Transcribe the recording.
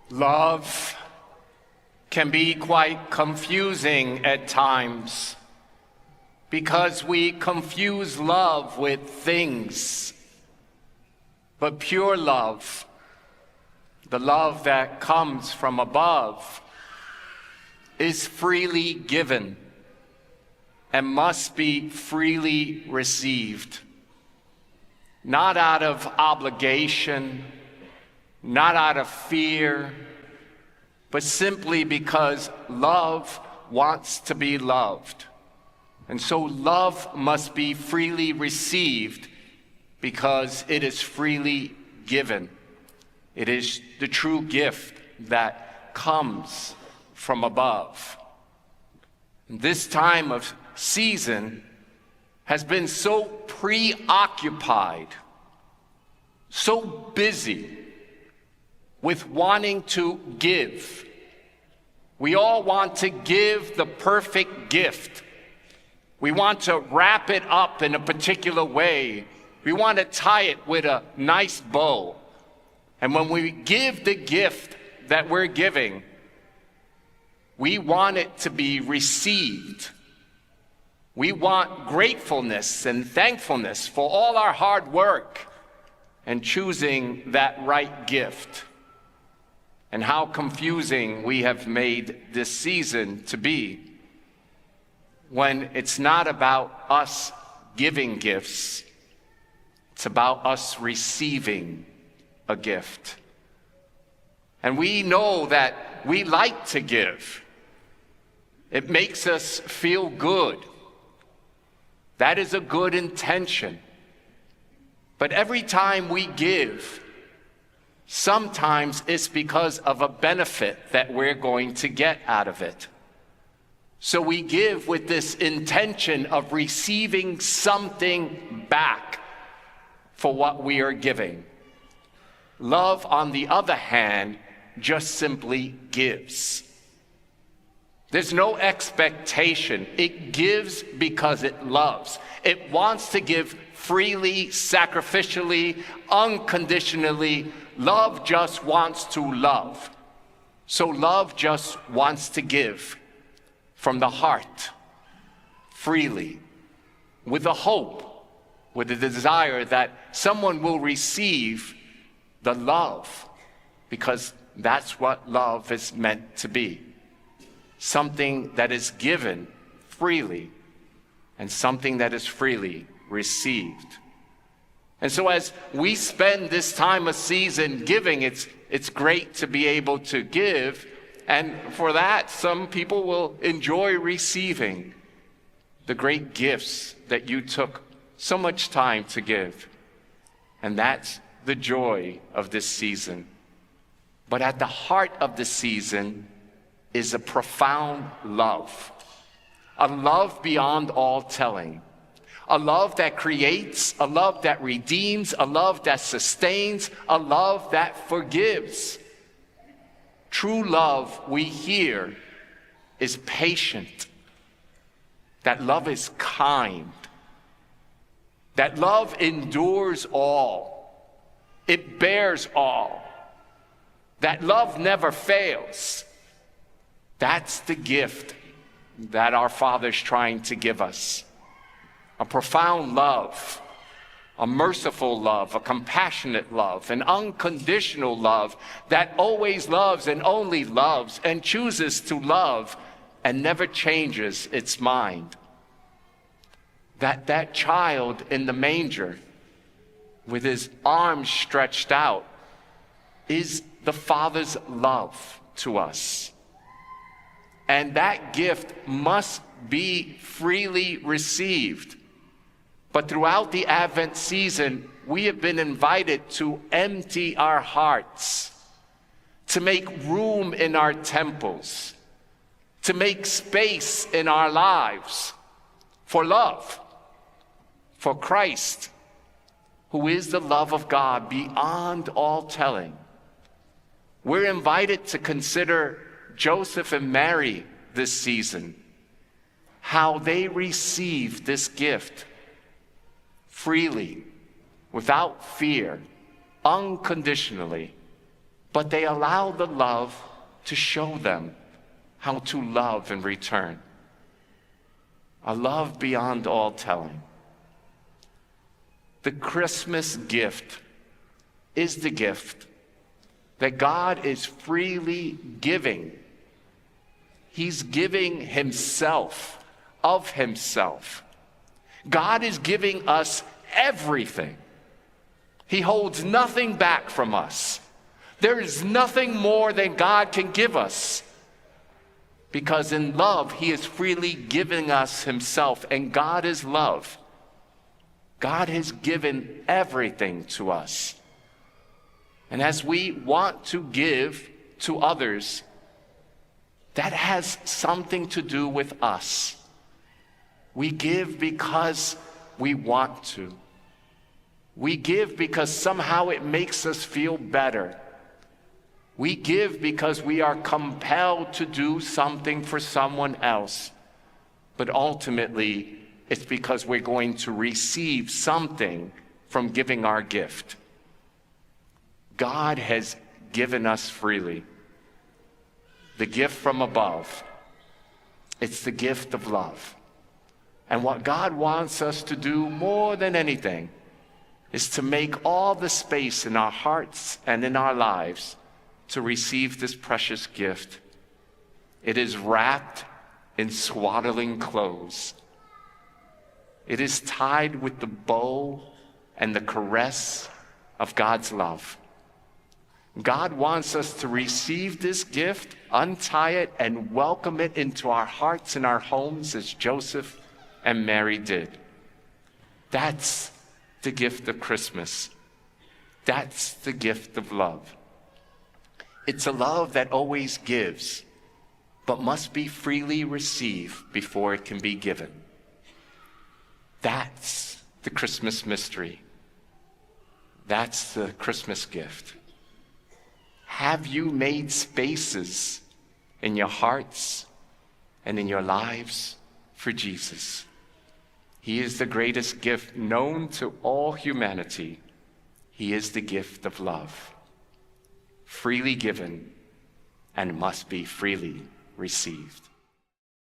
Love can be quite confusing at times because we confuse love with things. But pure love, the love that comes from above, is freely given and must be freely received, not out of obligation, not out of fear, but simply because love wants to be loved. And so love must be freely received because it is freely given. It is the true gift that comes from above. This time of season has been so preoccupied, so busy with wanting to give. We all want to give the perfect gift. We want to wrap it up in a particular way. We want to tie it with a nice bow. And when we give the gift that we're giving, we want it to be received. We want gratefulness and thankfulness for all our hard work and choosing that right gift. And how confusing we have made this season to be when it's not about us giving gifts, it's about us receiving a gift. And we know that we like to give. It makes us feel good. That is a good intention. But every time we give, sometimes it's because of a benefit that we're going to get out of it. So we give with this intention of receiving something back for what we are giving. Love, on the other hand, just simply gives. There's no expectation. It gives because it loves. It wants to give freely, sacrificially, unconditionally. Love just wants to love. So love just wants to give from the heart, freely, with a hope, with a desire that someone will receive the love, because that's what love is meant to be. Something that is given freely and something that is freely received. And so as we spend this time of season giving, it's great to be able to give. And for that, some people will enjoy receiving the great gifts that you took so much time to give. And that's the joy of this season. But at the heart of the season is a profound love. A love beyond all telling. A love that creates, a love that redeems, a love that sustains, a love that forgives. True love, we hear, is patient. That love is kind. That love endures all. It bears all. That love never fails. That's the gift that our Father's trying to give us. A profound love, a merciful love, a compassionate love, an unconditional love that always loves and only loves and chooses to love and never changes its mind. That child in the manger with his arms stretched out is the Father's love to us. And that gift must be freely received. But throughout the Advent season, we have been invited to empty our hearts, to make room in our temples, to make space in our lives for love, for Christ, who is the love of God beyond all telling. We're invited to consider Joseph and Mary this season, how they received this gift freely, without fear, unconditionally, but they allow the love to show them how to love in return. A love beyond all telling. The Christmas gift is the gift that God is freely giving. He's giving himself, of himself. God is giving us everything. He holds nothing back from us. There is nothing more than God can give us. Because in love, he is freely giving us himself, and God is love. God has given everything to us. And as we want to give to others, that has something to do with us. We give because we want to. We give because somehow it makes us feel better. We give because we are compelled to do something for someone else. But ultimately, it's because we're going to receive something from giving our gift. God has given us freely the gift from above. It's the gift of love. And what God wants us to do more than anything is to make all the space in our hearts and in our lives to receive this precious gift. It is wrapped in swaddling clothes. It is tied with the bow and the caress of God's love. God wants us to receive this gift, untie it, and welcome it into our hearts and our homes as Joseph and Mary did. That's the gift of Christmas. That's the gift of love. It's a love that always gives, but must be freely received before it can be given. That's the Christmas mystery. That's the Christmas gift. Have you made spaces in your hearts and in your lives for Jesus? He is the greatest gift known to all humanity. He is the gift of love, freely given and must be freely received.